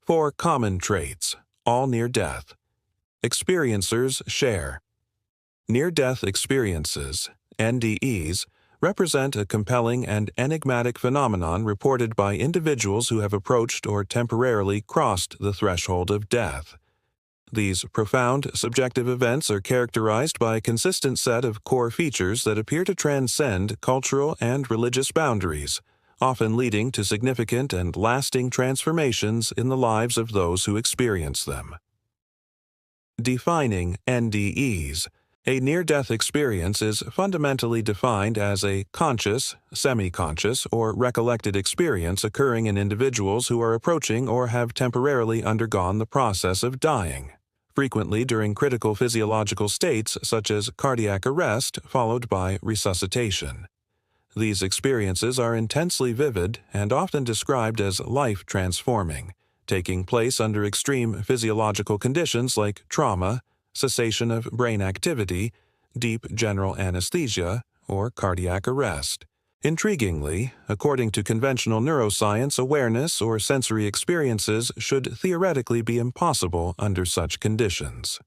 4 common traits, all near death. Experiencers share. Near-death experiences, NDEs, represent a compelling and enigmatic phenomenon reported by individuals who have approached or temporarily crossed the threshold of death. These profound, subjective events are characterized by a consistent set of core features that appear to transcend cultural and religious boundaries, often leading to significant and lasting transformations in the lives of those who experience them. Defining NDEs. A near-death experience is fundamentally defined as a conscious, semi-conscious, or recollected experience occurring in individuals who are approaching or have temporarily undergone the process of dying, frequently during critical physiological states such as cardiac arrest followed by resuscitation. These experiences are intensely vivid and often described as life-transforming, taking place under extreme physiological conditions like trauma, cessation of brain activity, deep general anesthesia, or cardiac arrest. Intriguingly, according to conventional neuroscience, awareness or sensory experiences should theoretically be impossible under such conditions.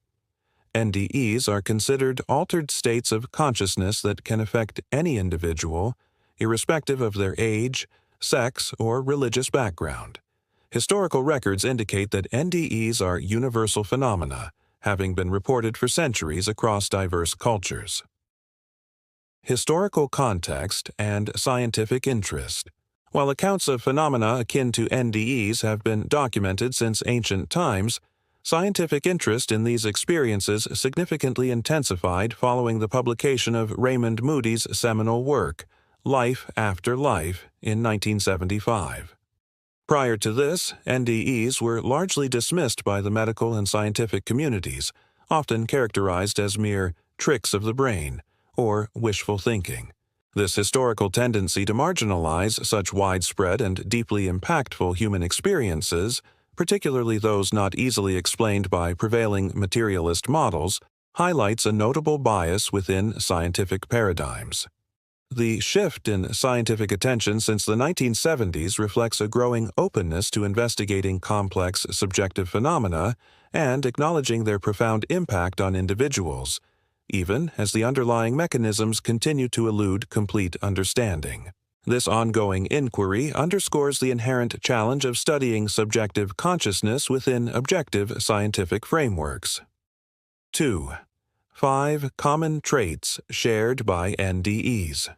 NDEs are considered altered states of consciousness that can affect any individual, irrespective of their age, sex, or religious background. Historical records indicate that NDEs are universal phenomena, having been reported for centuries across diverse cultures. Historical context and scientific interest. While accounts of phenomena akin to NDEs have been documented since ancient times, scientific interest in these experiences significantly intensified following the publication of Raymond Moody's seminal work, Life After Life, in 1975. Prior to this, NDEs were largely dismissed by the medical and scientific communities, often characterized as mere tricks of the brain or wishful thinking. This historical tendency to marginalize such widespread and deeply impactful human experiences, particularly those not easily explained by prevailing materialist models, highlights a notable bias within scientific paradigms. The shift in scientific attention since the 1970s reflects a growing openness to investigating complex subjective phenomena and acknowledging their profound impact on individuals, even as the underlying mechanisms continue to elude complete understanding. This ongoing inquiry underscores the inherent challenge of studying subjective consciousness within objective scientific frameworks. 2. 5 common traits shared by NDEs.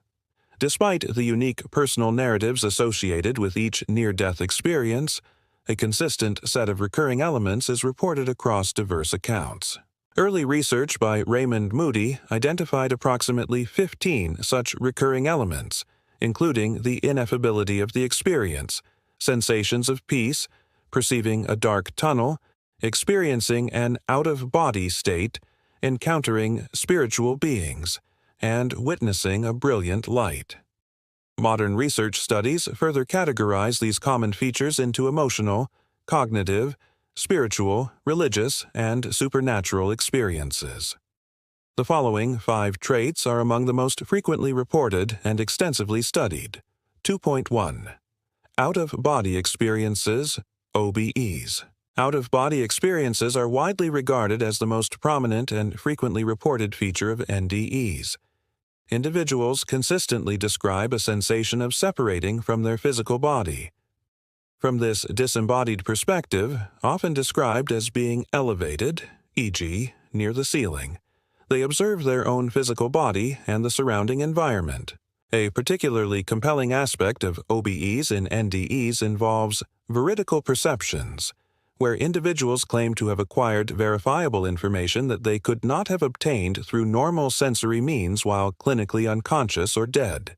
Despite the unique personal narratives associated with each near-death experience, a consistent set of recurring elements is reported across diverse accounts. Early research by Raymond Moody identified approximately 15 such recurring elements, including the ineffability of the experience, sensations of peace, perceiving a dark tunnel, experiencing an out-of-body state, encountering spiritual beings, and witnessing a brilliant light. Modern research studies further categorize these common features into emotional, cognitive, spiritual, religious, and supernatural experiences. The following 5 traits are among the most frequently reported and extensively studied. 2.1. Out-of-body experiences, OBEs. Out-of-body experiences are widely regarded as the most prominent and frequently reported feature of NDEs. Individuals consistently describe a sensation of separating from their physical body. From this disembodied perspective, often described as being elevated, e.g., near the ceiling, they observe their own physical body and the surrounding environment. A particularly compelling aspect of OBEs in NDEs involves veridical perceptions, where individuals claim to have acquired verifiable information that they could not have obtained through normal sensory means while clinically unconscious or dead.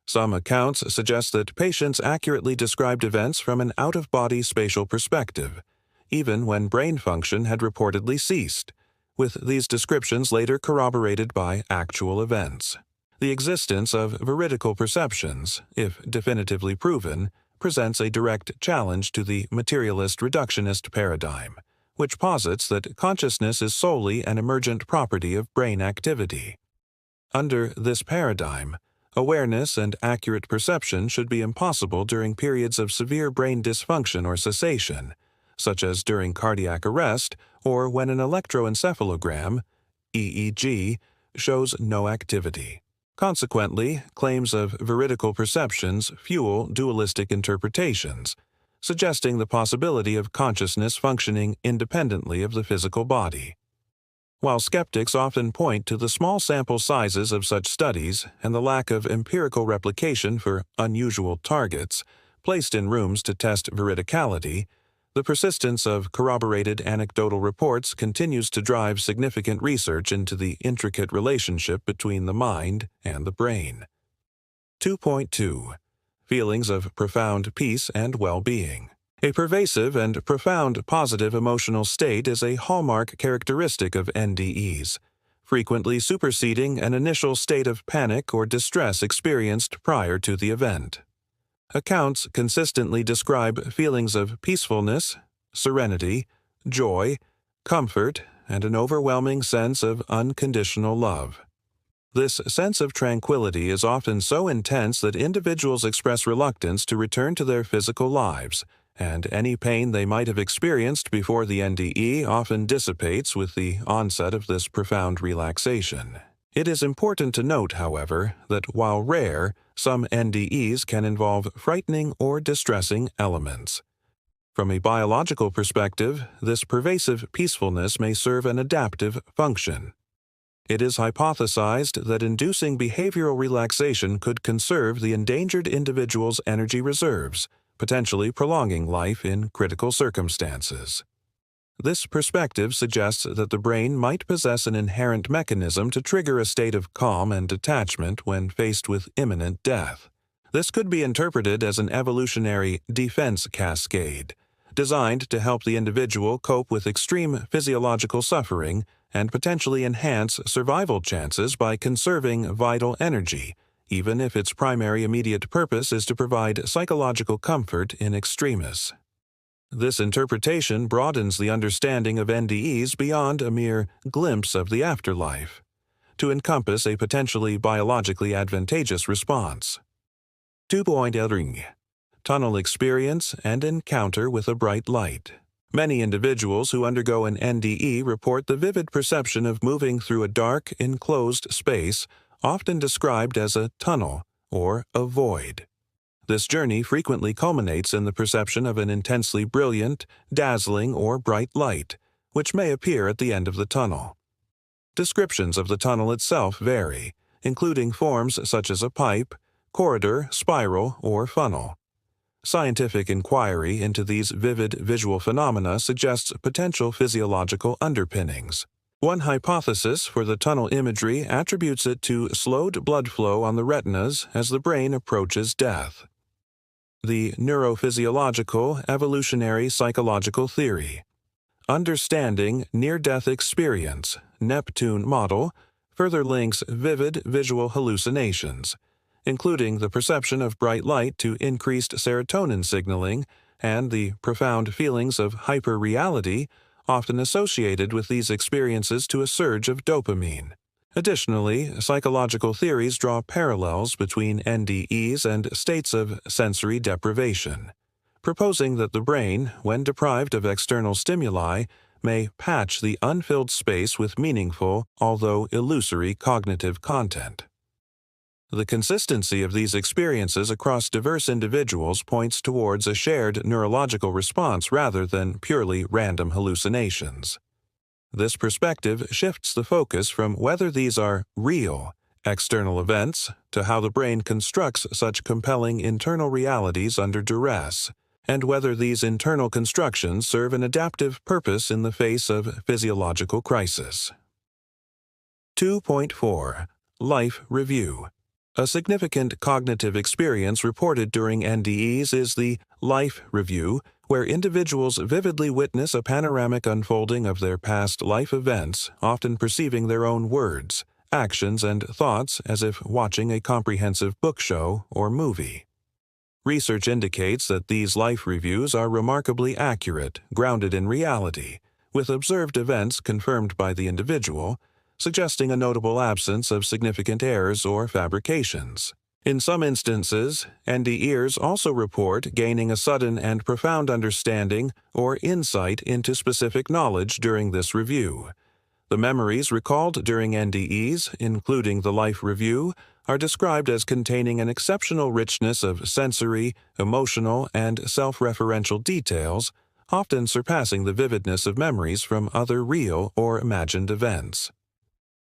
Some accounts suggest that patients accurately described events from an out-of-body spatial perspective, even when brain function had reportedly ceased, with these descriptions later corroborated by actual events. The existence of veridical perceptions, if definitively proven, presents a direct challenge to the materialist reductionist paradigm, which posits that consciousness is solely an emergent property of brain activity. Under this paradigm, awareness and accurate perception should be impossible during periods of severe brain dysfunction or cessation, such as during cardiac arrest or when an electroencephalogram, EEG, shows no activity. Consequently, claims of veridical perceptions fuel dualistic interpretations, suggesting the possibility of consciousness functioning independently of the physical body. While skeptics often point to the small sample sizes of such studies and the lack of empirical replication for unusual targets placed in rooms to test veridicality, the persistence of corroborated anecdotal reports continues to drive significant research into the intricate relationship between the mind and the brain. 2.2. Feelings of profound peace and well-being. A pervasive and profound positive emotional state is a hallmark characteristic of NDEs, frequently superseding an initial state of panic or distress experienced prior to the event. Accounts consistently describe feelings of peacefulness, serenity, joy, comfort, and an overwhelming sense of unconditional love. This sense of tranquility is often so intense that individuals express reluctance to return to their physical lives, and any pain they might have experienced before the NDE often dissipates with the onset of this profound relaxation. It is important to note, however, that while rare, some NDEs can involve frightening or distressing elements. From a biological perspective, this pervasive peacefulness may serve an adaptive function. It is hypothesized that inducing behavioral relaxation could conserve the endangered individual's energy reserves, potentially prolonging life in critical circumstances. This perspective suggests that the brain might possess an inherent mechanism to trigger a state of calm and detachment when faced with imminent death. This could be interpreted as an evolutionary defense cascade, designed to help the individual cope with extreme physiological suffering and potentially enhance survival chances by conserving vital energy, even if its primary immediate purpose is to provide psychological comfort in extremis. This interpretation broadens the understanding of NDEs beyond a mere glimpse of the afterlife, to encompass a potentially biologically advantageous response. 2.3. Tunnel experience and encounter with a bright light. Many individuals who undergo an NDE report the vivid perception of moving through a dark, enclosed space, often described as a tunnel or a void. This journey frequently culminates in the perception of an intensely brilliant, dazzling, or bright light, which may appear at the end of the tunnel. Descriptions of the tunnel itself vary, including forms such as a pipe, corridor, spiral, or funnel. Scientific inquiry into these vivid visual phenomena suggests potential physiological underpinnings. One hypothesis for the tunnel imagery attributes it to slowed blood flow on the retinas as the brain approaches death. The neurophysiological evolutionary psychological theory. Understanding near-death experience, Neptune model, further links vivid visual hallucinations, including the perception of bright light to increased serotonin signaling and the profound feelings of hyperreality often associated with these experiences to a surge of dopamine. Additionally, psychological theories draw parallels between NDEs and states of sensory deprivation, proposing that the brain, when deprived of external stimuli, may patch the unfilled space with meaningful, although illusory, cognitive content. The consistency of these experiences across diverse individuals points towards a shared neurological response rather than purely random hallucinations. This perspective shifts the focus from whether these are real, external events to how the brain constructs such compelling internal realities under duress, and whether these internal constructions serve an adaptive purpose in the face of physiological crisis. 2.4. Life Review. A significant cognitive experience reported during NDEs is the life review, where individuals vividly witness a panoramic unfolding of their past life events, often perceiving their own words, actions, and thoughts as if watching a comprehensive book show or movie. Research indicates that these life reviews are remarkably accurate, grounded in reality, with observed events confirmed by the individual, suggesting a notable absence of significant errors or fabrications. In some instances, NDEs also report gaining a sudden and profound understanding or insight into specific knowledge during this review. The memories recalled during NDEs, including the life review, are described as containing an exceptional richness of sensory, emotional, and self-referential details, often surpassing the vividness of memories from other real or imagined events.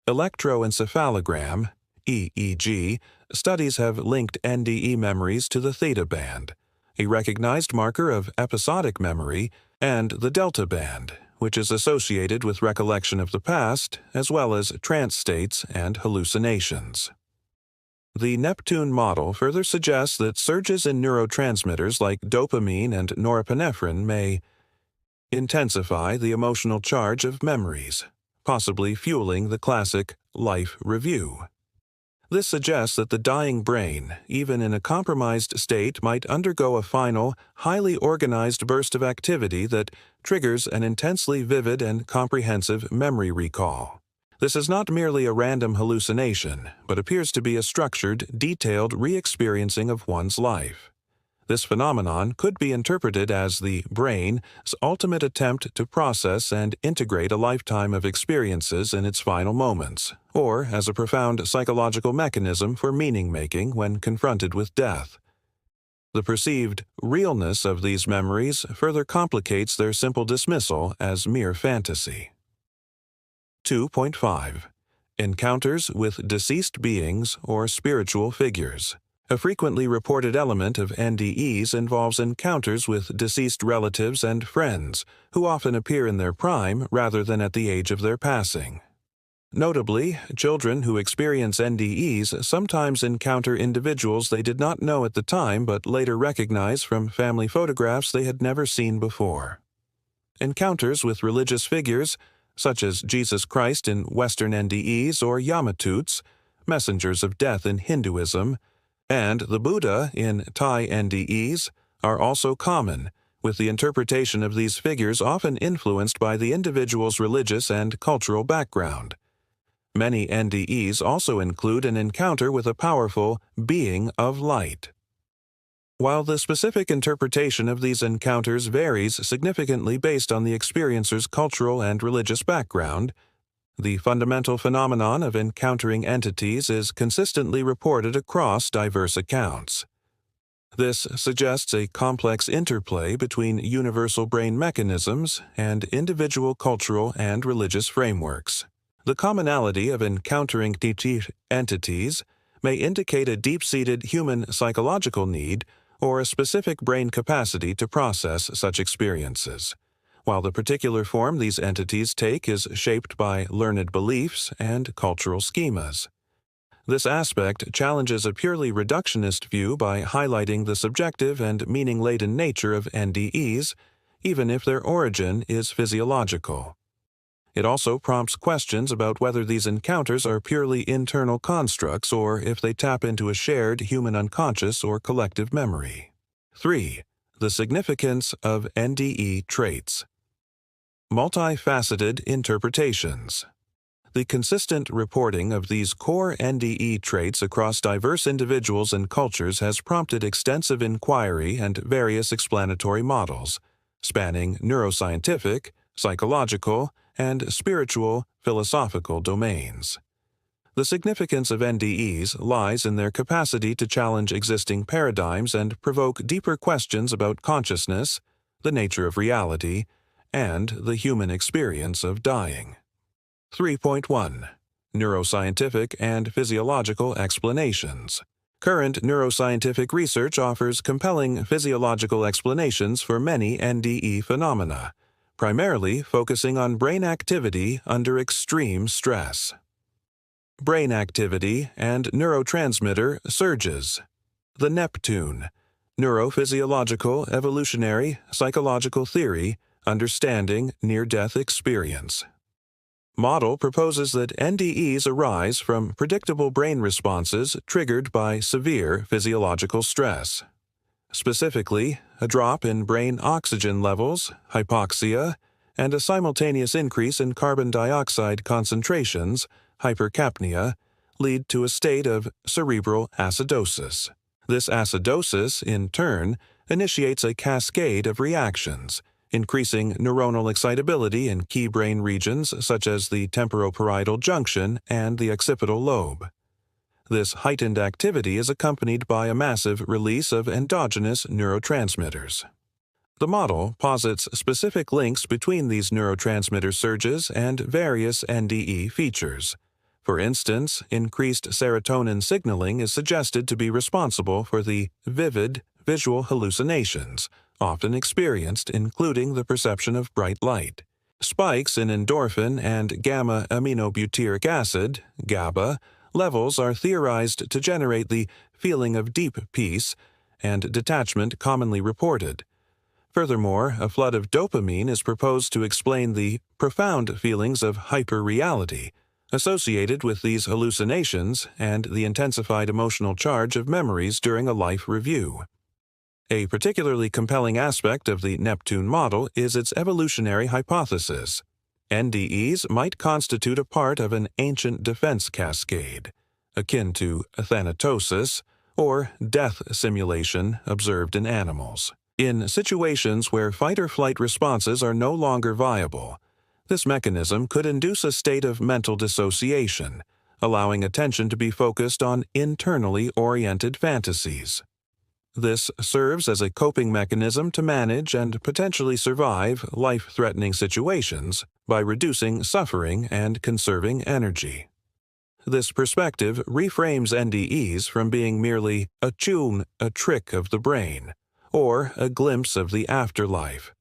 Electroencephalogram, EEG, studies have linked NDE memories to the theta band, a recognized marker of episodic memory, and the delta band, which is associated with recollection of the past, as well as trance states and hallucinations. The Neptune model further suggests that surges in neurotransmitters like dopamine and norepinephrine may intensify the emotional charge of memories, possibly fueling the classic life review. This suggests that the dying brain, even in a compromised state, might undergo a final, highly organized burst of activity that triggers an intensely vivid and comprehensive memory recall. This is not merely a random hallucination, but appears to be a structured, detailed re-experiencing of one's life. This phenomenon could be interpreted as the brain's ultimate attempt to process and integrate a lifetime of experiences in its final moments, or as a profound psychological mechanism for meaning-making when confronted with death. The perceived realness of these memories further complicates their simple dismissal as mere fantasy. 2.5. Encounters with deceased beings or spiritual figures. A frequently reported element of NDEs involves encounters with deceased relatives and friends, who often appear in their prime rather than at the age of their passing. Notably, children who experience NDEs sometimes encounter individuals they did not know at the time but later recognize from family photographs they had never seen before. Encounters with religious figures, such as Jesus Christ in Western NDEs or Yamatuts, messengers of death in Hinduism, and the Buddha in Thai NDEs, are also common, with the interpretation of these figures often influenced by the individual's religious and cultural background. Many NDEs also include an encounter with a powerful being of light. While the specific interpretation of these encounters varies significantly based on the experiencer's cultural and religious background, the fundamental phenomenon of encountering entities is consistently reported across diverse accounts. This suggests a complex interplay between universal brain mechanisms and individual cultural and religious frameworks. The commonality of encountering entities may indicate a deep-seated human psychological need or a specific brain capacity to process such experiences, while the particular form these entities take is shaped by learned beliefs and cultural schemas. This aspect challenges a purely reductionist view by highlighting the subjective and meaning-laden nature of NDEs, even if their origin is physiological. It also prompts questions about whether these encounters are purely internal constructs or if they tap into a shared human unconscious or collective memory. 3. The significance of NDE traits. Multifaceted interpretations. The consistent reporting of these core NDE traits across diverse individuals and cultures has prompted extensive inquiry and various explanatory models, spanning neuroscientific, psychological, and spiritual, philosophical domains. The significance of NDEs lies in their capacity to challenge existing paradigms and provoke deeper questions about consciousness, the nature of reality, and the human experience of dying. 3.1. Neuroscientific and physiological explanations. Current neuroscientific research offers compelling physiological explanations for many NDE phenomena, primarily focusing on brain activity under extreme stress. Brain activity and neurotransmitter surges. The Neptune, Neurophysiological, Evolutionary, Psychological Theory, Understanding Near-Death Experience. Model proposes that NDEs arise from predictable brain responses triggered by severe physiological stress. Specifically, a drop in brain oxygen levels, hypoxia, and a simultaneous increase in carbon dioxide concentrations, hypercapnia, lead to a state of cerebral acidosis. This acidosis, in turn, initiates a cascade of reactions, increasing neuronal excitability in key brain regions such as the temporoparietal junction and the occipital lobe. This heightened activity is accompanied by a massive release of endogenous neurotransmitters. The model posits specific links between these neurotransmitter surges and various NDE features. For instance, increased serotonin signaling is suggested to be responsible for the vivid visual hallucinations, often experienced, including the perception of bright light. Spikes in endorphin and gamma-aminobutyric acid, GABA, levels are theorized to generate the feeling of deep peace and detachment commonly reported. Furthermore, a flood of dopamine is proposed to explain the profound feelings of hyperreality associated with these hallucinations and the intensified emotional charge of memories during a life review. A particularly compelling aspect of the Neptune model is its evolutionary hypothesis. NDEs might constitute a part of an ancient defense cascade, akin to thanatosis or death simulation observed in animals. In situations where fight-or-flight responses are no longer viable, this mechanism could induce a state of mental dissociation, allowing attention to be focused on internally oriented fantasies. This serves as a coping mechanism to manage and potentially survive life-threatening situations by reducing suffering and conserving energy. This perspective reframes NDEs from being merely a trick of the brain, or a glimpse of the afterlife,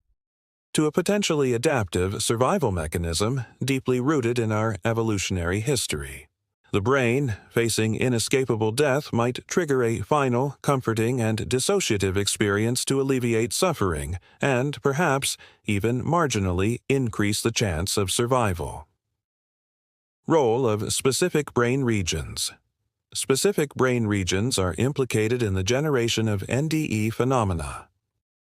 to a potentially adaptive survival mechanism deeply rooted in our evolutionary history. The brain, facing inescapable death, might trigger a final, comforting, and dissociative experience to alleviate suffering and, perhaps, even marginally increase the chance of survival. Role of specific brain regions. Specific brain regions are implicated in the generation of NDE phenomena.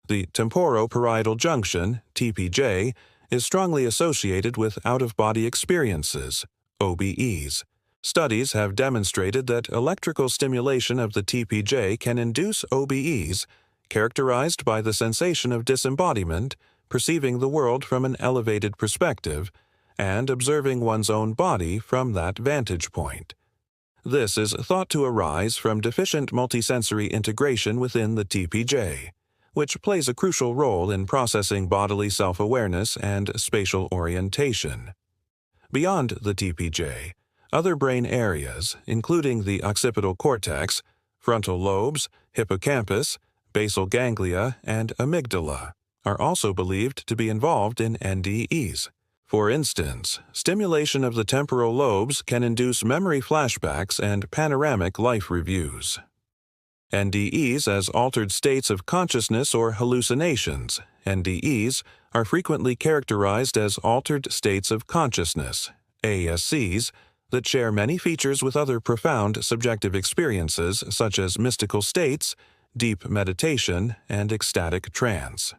The temporoparietal junction, TPJ, is strongly associated with out-of-body experiences, OBEs. Studies have demonstrated that electrical stimulation of the TPJ can induce OBEs, characterized by the sensation of disembodiment, perceiving the world from an elevated perspective, and observing one's own body from that vantage point. This is thought to arise from deficient multisensory integration within the TPJ, which plays a crucial role in processing bodily self-awareness and spatial orientation. Beyond the TPJ, other brain areas, including the occipital cortex, frontal lobes, hippocampus, basal ganglia, and amygdala, are also believed to be involved in NDEs. For instance, stimulation of the temporal lobes can induce memory flashbacks and panoramic life reviews. NDEs as altered states of consciousness or hallucinations. NDEs are frequently characterized as altered states of consciousness, ASCs, that share many features with other profound subjective experiences such as mystical states, deep meditation, and ecstatic trance.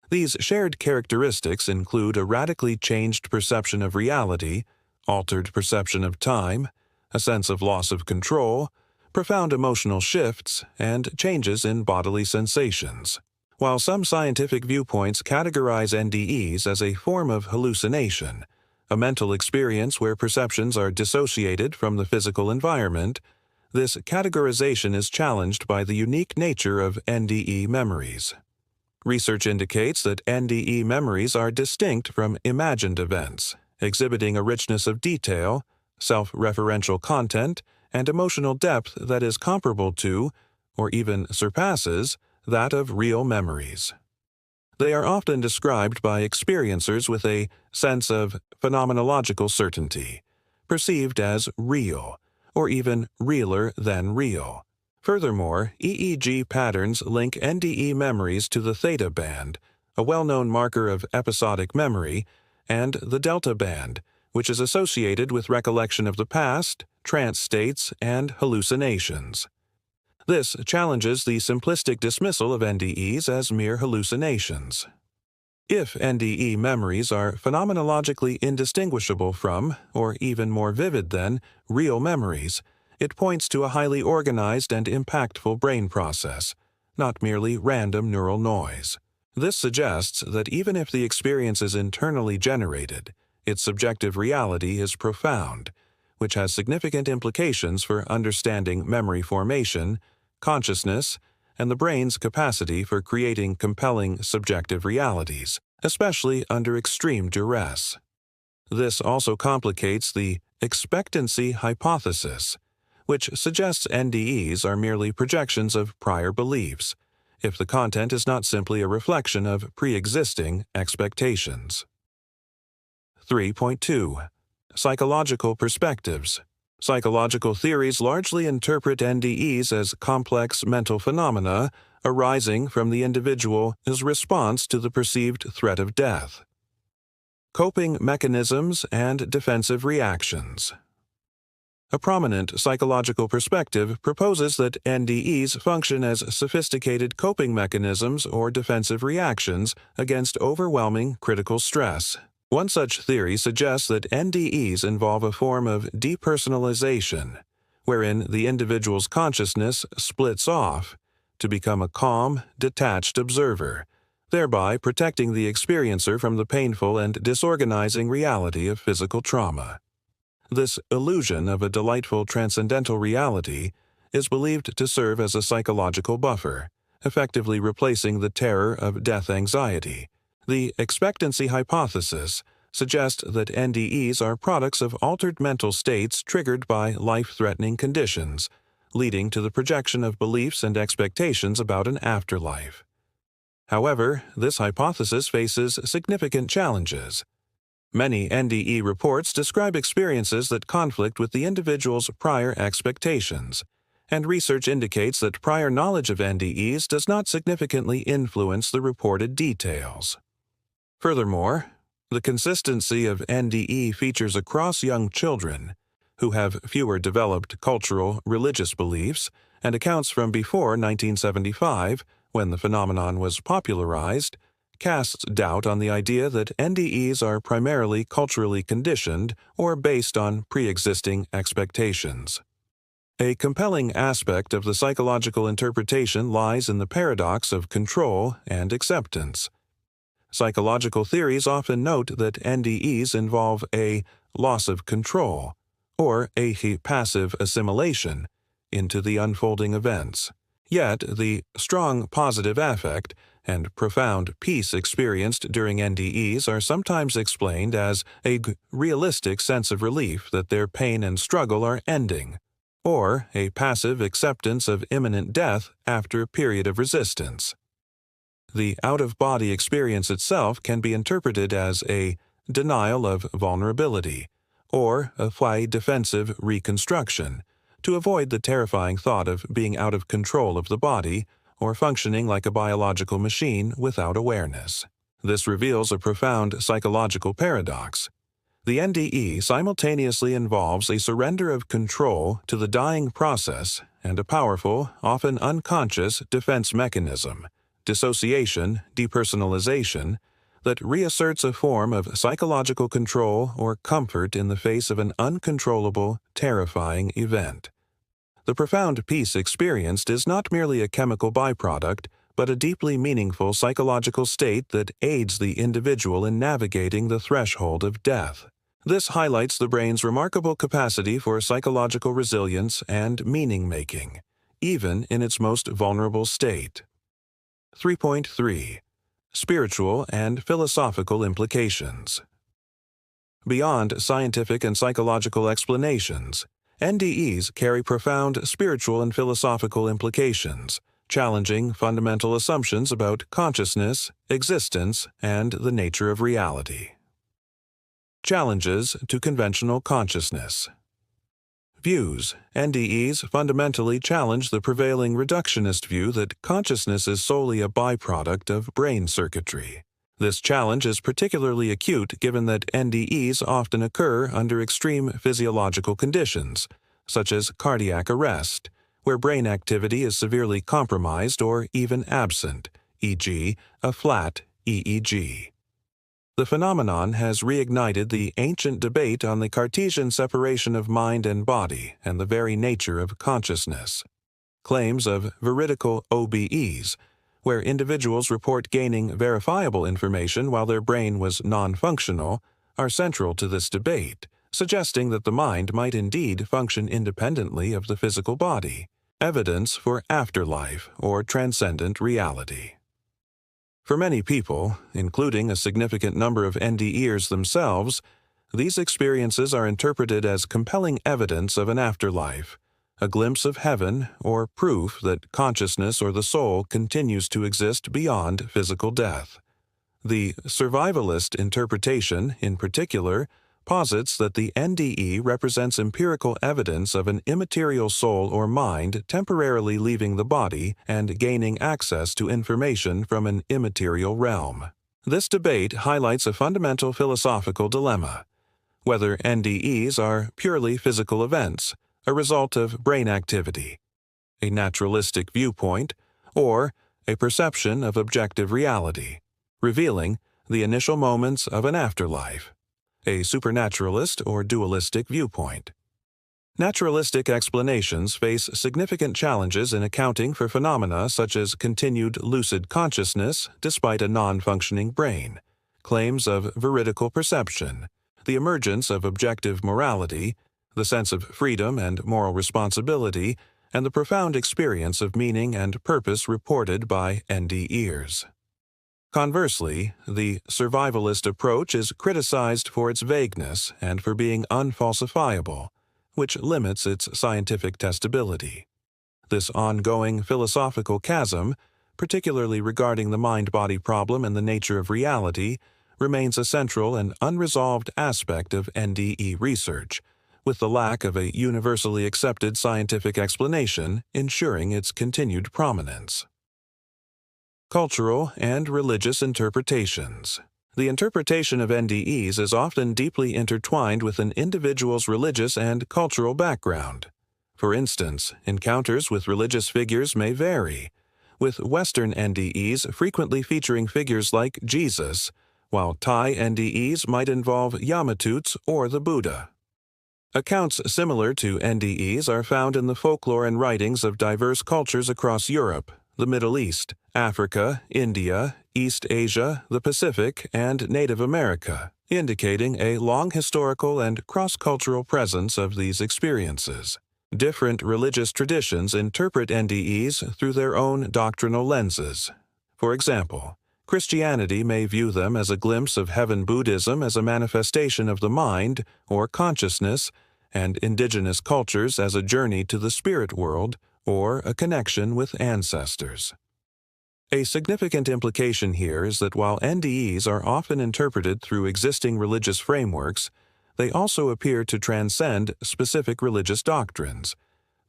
These shared characteristics include a radically changed perception of reality, altered perception of time, a sense of loss of control, profound emotional shifts, and changes in bodily sensations. While some scientific viewpoints categorize NDEs as a form of hallucination, a mental experience where perceptions are dissociated from the physical environment, this categorization is challenged by the unique nature of NDE memories. Research indicates that NDE memories are distinct from imagined events, exhibiting a richness of detail, self-referential content, and emotional depth that is comparable to, or even surpasses, that of real memories. They are often described by experiencers with a sense of phenomenological certainty, perceived as real, or even realer than real. Furthermore, EEG patterns link NDE memories to the theta band, a well-known marker of episodic memory, and the delta band, which is associated with recollection of the past, trance states, and hallucinations. This challenges the simplistic dismissal of NDEs as mere hallucinations. If NDE memories are phenomenologically indistinguishable from, or even more vivid than, real memories, it points to a highly organized and impactful brain process, not merely random neural noise. This suggests that even if the experience is internally generated, its subjective reality is profound, which has significant implications for understanding memory formation, consciousness, and the brain's capacity for creating compelling subjective realities, especially under extreme duress. This also complicates the expectancy hypothesis, which suggests NDEs are merely projections of prior beliefs, if the content is not simply a reflection of pre-existing expectations. 3.2. Psychological perspectives. Psychological theories largely interpret NDEs as complex mental phenomena arising from the individual's response to the perceived threat of death. Coping mechanisms and defensive reactions. A prominent psychological perspective proposes that NDEs function as sophisticated coping mechanisms or defensive reactions against overwhelming critical stress. One such theory suggests that NDEs involve a form of depersonalization, wherein the individual's consciousness splits off to become a calm, detached observer, thereby protecting the experiencer from the painful and disorganizing reality of physical trauma. This illusion of a delightful transcendental reality is believed to serve as a psychological buffer, effectively replacing the terror of death anxiety. The expectancy hypothesis suggests that NDEs are products of altered mental states triggered by life-threatening conditions, leading to the projection of beliefs and expectations about an afterlife. However, this hypothesis faces significant challenges. Many NDE reports describe experiences that conflict with the individual's prior expectations, and research indicates that prior knowledge of NDEs does not significantly influence the reported details. Furthermore, the consistency of NDE features across young children, who have fewer developed cultural, religious beliefs, and accounts from before 1975, when the phenomenon was popularized, casts doubt on the idea that NDEs are primarily culturally conditioned or based on pre-existing expectations. A compelling aspect of the psychological interpretation lies in the paradox of control and acceptance. Psychological theories often note that NDEs involve a loss of control, or a passive assimilation, into the unfolding events. Yet, the strong positive affect and profound peace experienced during NDEs are sometimes explained as a realistic sense of relief that their pain and struggle are ending, or a passive acceptance of imminent death after a period of resistance. The out-of-body experience itself can be interpreted as a denial of vulnerability, or a defensive reconstruction, to avoid the terrifying thought of being out of control of the body or functioning like a biological machine without awareness. This reveals a profound psychological paradox. The NDE simultaneously involves a surrender of control to the dying process and a powerful, often unconscious defense mechanism, dissociation, depersonalization, that reasserts a form of psychological control or comfort in the face of an uncontrollable, terrifying event. The profound peace experienced is not merely a chemical byproduct, but a deeply meaningful psychological state that aids the individual in navigating the threshold of death. This highlights the brain's remarkable capacity for psychological resilience and meaning-making, even in its most vulnerable state. 3.3. Spiritual and philosophical implications. Beyond scientific and psychological explanations, NDEs carry profound spiritual and philosophical implications, challenging fundamental assumptions about consciousness, existence, and the nature of reality. Challenges to conventional consciousness. Views. NDEs fundamentally challenge the prevailing reductionist view that consciousness is solely a byproduct of brain circuitry. This challenge is particularly acute given that NDEs often occur under extreme physiological conditions, such as cardiac arrest, where brain activity is severely compromised or even absent, e.g., a flat EEG. The phenomenon has reignited the ancient debate on the Cartesian separation of mind and body and the very nature of consciousness. Claims of veridical OBEs, where individuals report gaining verifiable information while their brain was non-functional, are central to this debate, suggesting that the mind might indeed function independently of the physical body, evidence for afterlife or transcendent reality. For many people, including a significant number of NDEs themselves, these experiences are interpreted as compelling evidence of an afterlife, a glimpse of heaven, or proof that consciousness or the soul continues to exist beyond physical death. The survivalist interpretation, in particular, posits that the NDE represents empirical evidence of an immaterial soul or mind temporarily leaving the body and gaining access to information from an immaterial realm. This debate highlights a fundamental philosophical dilemma: whether NDEs are purely physical events, a result of brain activity, a naturalistic viewpoint, or a perception of objective reality, revealing the initial moments of an afterlife, a supernaturalist or dualistic viewpoint. Naturalistic explanations face significant challenges in accounting for phenomena such as continued lucid consciousness despite a non-functioning brain, claims of veridical perception, the emergence of objective morality, the sense of freedom and moral responsibility, and the profound experience of meaning and purpose reported by NDEs. Conversely, the survivalist approach is criticized for its vagueness and for being unfalsifiable, which limits its scientific testability. This ongoing philosophical chasm, particularly regarding the mind-body problem and the nature of reality, remains a central and unresolved aspect of NDE research, with the lack of a universally accepted scientific explanation ensuring its continued prominence. Cultural and religious interpretations. The interpretation of NDEs is often deeply intertwined with an individual's religious and cultural background. For instance, encounters with religious figures may vary, with Western NDEs frequently featuring figures like Jesus, while Thai NDEs might involve Yamatuts or the Buddha. Accounts similar to NDEs are found in the folklore and writings of diverse cultures across Europe, the Middle East, Africa, India, East Asia, the Pacific, and Native America, indicating a long historical and cross-cultural presence of these experiences. Different religious traditions interpret NDEs through their own doctrinal lenses. For example, Christianity may view them as a glimpse of heaven, Buddhism as a manifestation of the mind or consciousness, and indigenous cultures as a journey to the spirit world or a connection with ancestors. A significant implication here is that while NDEs are often interpreted through existing religious frameworks, they also appear to transcend specific religious doctrines.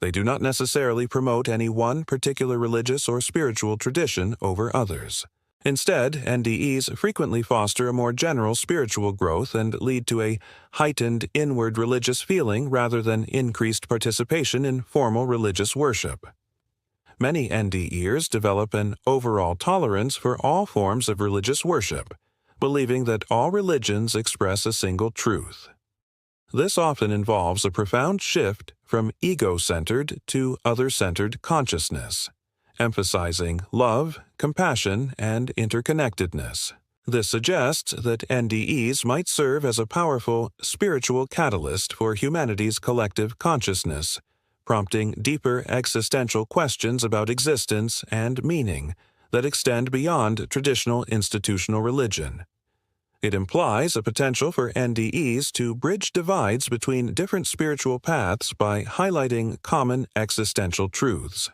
They do not necessarily promote any one particular religious or spiritual tradition over others. Instead, NDEs frequently foster a more general spiritual growth and lead to a heightened inward religious feeling rather than increased participation in formal religious worship. Many NDEs develop an overall tolerance for all forms of religious worship, believing that all religions express a single truth. This often involves a profound shift from ego-centered to other-centered consciousness, emphasizing love, compassion, and interconnectedness. This suggests that NDEs might serve as a powerful spiritual catalyst for humanity's collective consciousness, prompting deeper existential questions about existence and meaning that extend beyond traditional institutional religion. It implies a potential for NDEs to bridge divides between different spiritual paths by highlighting common existential truths.